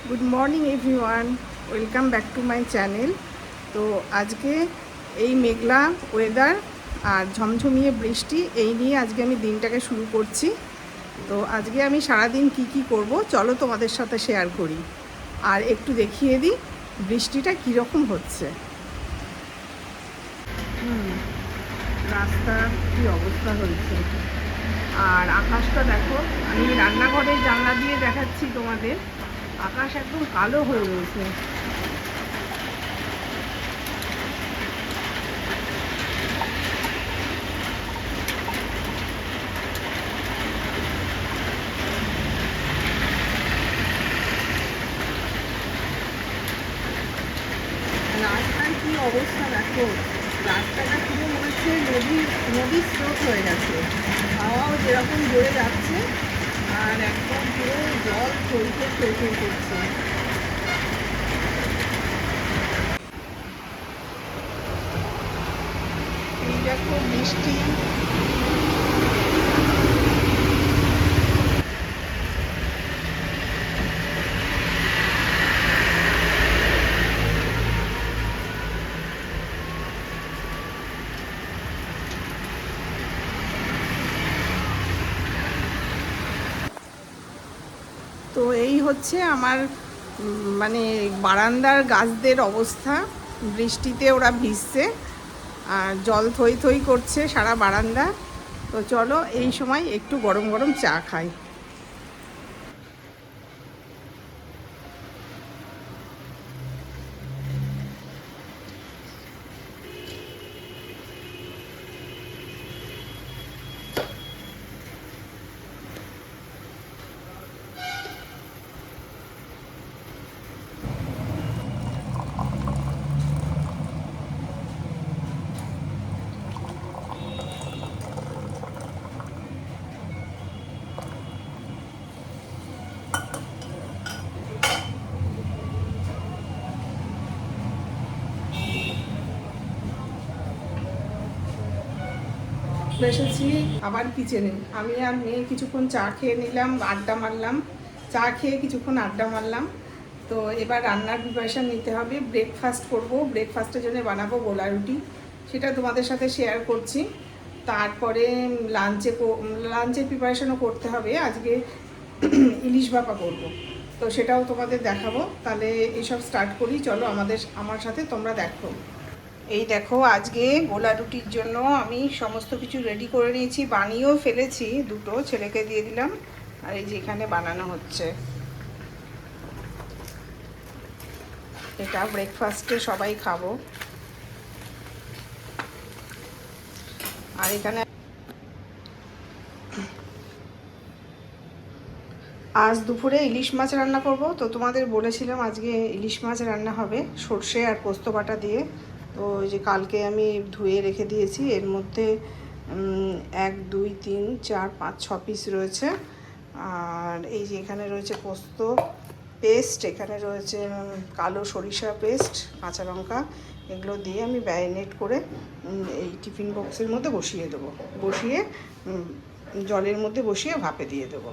Good morning everyone, welcome back to my channel. তো আজকে এই মেঘলা ওয়েদার আর ঝমঝমিয়ে বৃষ্টি এই নিয়ে আজকে আমি দিনটাকে শুরু করছি। তো আজকে আমি সারাদিন কি করব চলো তোমাদের সাথে শেয়ার করি আর একটু দেখিয়ে দিই বৃষ্টিটা কীরকম হচ্ছে। রাস্তার কী অবস্থা হয়েছে আর আকাশটা দেখো, আমি রান্নাঘরের জানলা দিয়ে দেখাচ্ছি তোমাদের। আকাশ একদম কালো হয়ে রয়েছে। রাস্তার কি অবস্থা দেখো, রাস্তাটা পুরো মনে হচ্ছে নদীর স্রোত হয়ে গেছে। হাওয়াও যেরকম জোরে যাচ্ছে আর একদম পুরো জল থই করছে। এই দেখো বৃষ্টি, তো এই হচ্ছে আমার মানে বারান্দার গাছদের অবস্থা। বৃষ্টিতে ওরা ভিজছে আর জল থই করছে সারা বারান্দা। তো চলো এই সময় একটু গরম গরম চা খাই। এসেছি আবার কিচেনে। আমি আর মেয়ে কিছুক্ষণ চা খেয়ে নিলাম, আড্ডা মারলাম। চা খেয়ে কিছুক্ষণ আড্ডা মারলাম। তো এবার রান্নার প্রিপারেশান নিতে হবে। ব্রেকফাস্ট করব, ব্রেকফাস্টের জন্য বানাবো গোলা রুটি, সেটা তোমাদের সাথে শেয়ার করছি। তারপরে লাঞ্চের প্রিপারেশানও করতে হবে। আজকে ইলিশ ভাপা করব, তো সেটাও তোমাদের দেখাবো। তাহলে এইসব স্টার্ট করি, চলো আমার সাথে তোমরা দেখো। এই দেখো আজকে গোলা রুটির জন্য আমি সমস্ত কিছু রেডি করে নিয়েছি, বানিয়েও ফেলেছি, দুটো ছেলেকে দিয়ে দিলাম। আর এই যে এখানে বানানো হচ্ছে, এটা ব্রেকফাস্টে সবাই খাবো। আর এখানে আজ দুপুরে ইলিশ মাছ রান্না করব। তো তোমাদের বলেছিলাম আজকে ইলিশ মাছ রান্না হবে সর্ষে আর পোস্ত বাটা দিয়ে। তো ওই যে কালকে আমি ধুয়ে রেখে দিয়েছি, এর মধ্যে 1 2 3 4 5 6 পিস রয়েছে। আর এই যে এখানে রয়েছে পোস্ত পেস্ট, এখানে রয়েছে কালো সরিষা পেস্ট, কাঁচা লঙ্কা, এগুলো দিয়ে আমি ম্যারিনেট করে এই টিফিন বক্সের মধ্যে বসিয়ে দেবো। বসিয়ে জলের মধ্যে বসিয়ে ভাপে দিয়ে দেবো।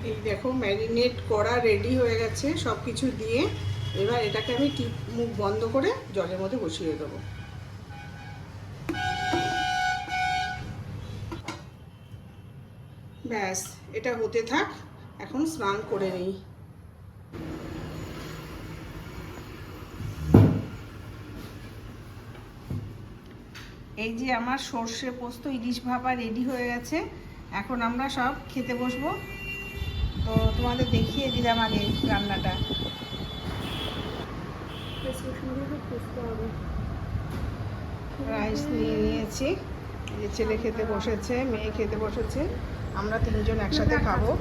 এই দেখো ম্যারিনেট করা রেডি হয়ে গেছে সব কিছু দিয়ে। এবার এটাকে আমি মুখ বন্ধ করে জলের মধ্যে বসিয়ে দেবো। ব্যাস, এটা হতে থাক, এখন স্নান করে নিই। এই যে আমার সর্ষে পোস্ত ইলিশ ভাপা রেডি হয়ে গেছে। এখন আমরা সব খেতে বসবো। তো তোমাদের দেখিয়ে দিলাম আগে রান্নাটা। রাইস নিয়ে নিয়েছি, এই যে ছেলে খেতে বসেছে, মেয়ে খেতে বসেছে, আমরা তিনজন একসাথে খাবো।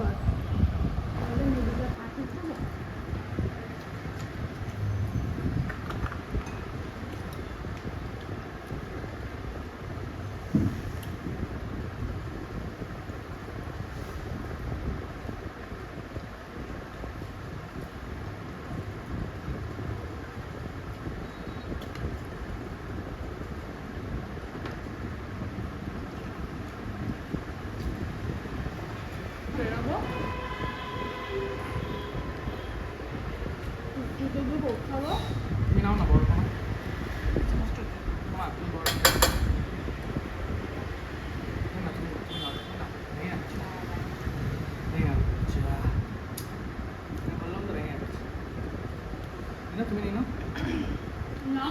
বেরোবো খাবো। তুমি নাও না বড় কোনো মা তুমি বড় না তুমি নাও না নেই আচ্ছা নেই আচ্ছা আমি বললাম তো নেই আচ্ছা না তুমি নিও না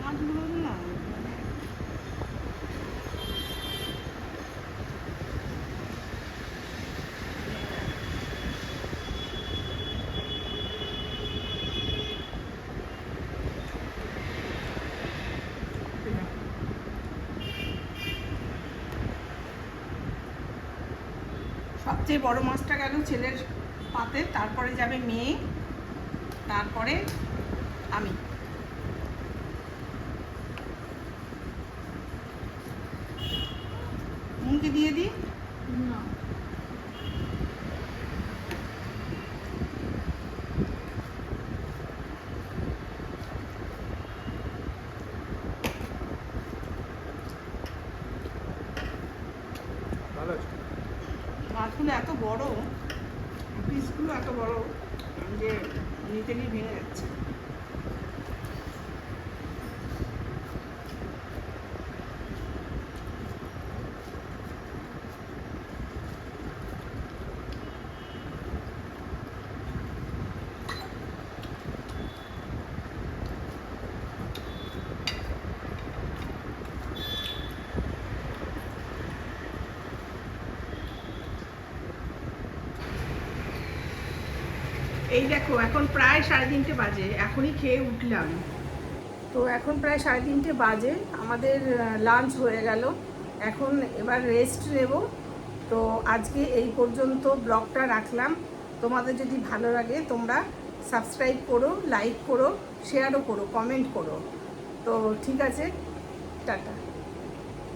মাছগুলো না সবচেয়ে বড় মাছটা গেল ছেলের পাতে, তারপরে যাবে মেয়ে, তারপরে আমি। মুনকে দিয়ে দিই না, ভালো আছে মাছগুলো এত বড়, পিসগুলো এত বড় যে নিতে নিয়ে ভেঙে যাচ্ছে। এই দেখো এখন প্রায় 3:30 বাজে, এখনই খেয়ে উঠলাম। তো এখন প্রায় 3:30 বাজে, আমাদের লাঞ্চ হয়ে গেল, এখন এবার রেস্ট নেব। তো আজকে এই পর্যন্ত ব্লগটা রাখলাম। তোমাদের যদি ভালো লাগে তোমরা সাবস্ক্রাইব করো, লাইক করো, শেয়ারও করো, কমেন্ট করো। তো ঠিক আছে, টাটা।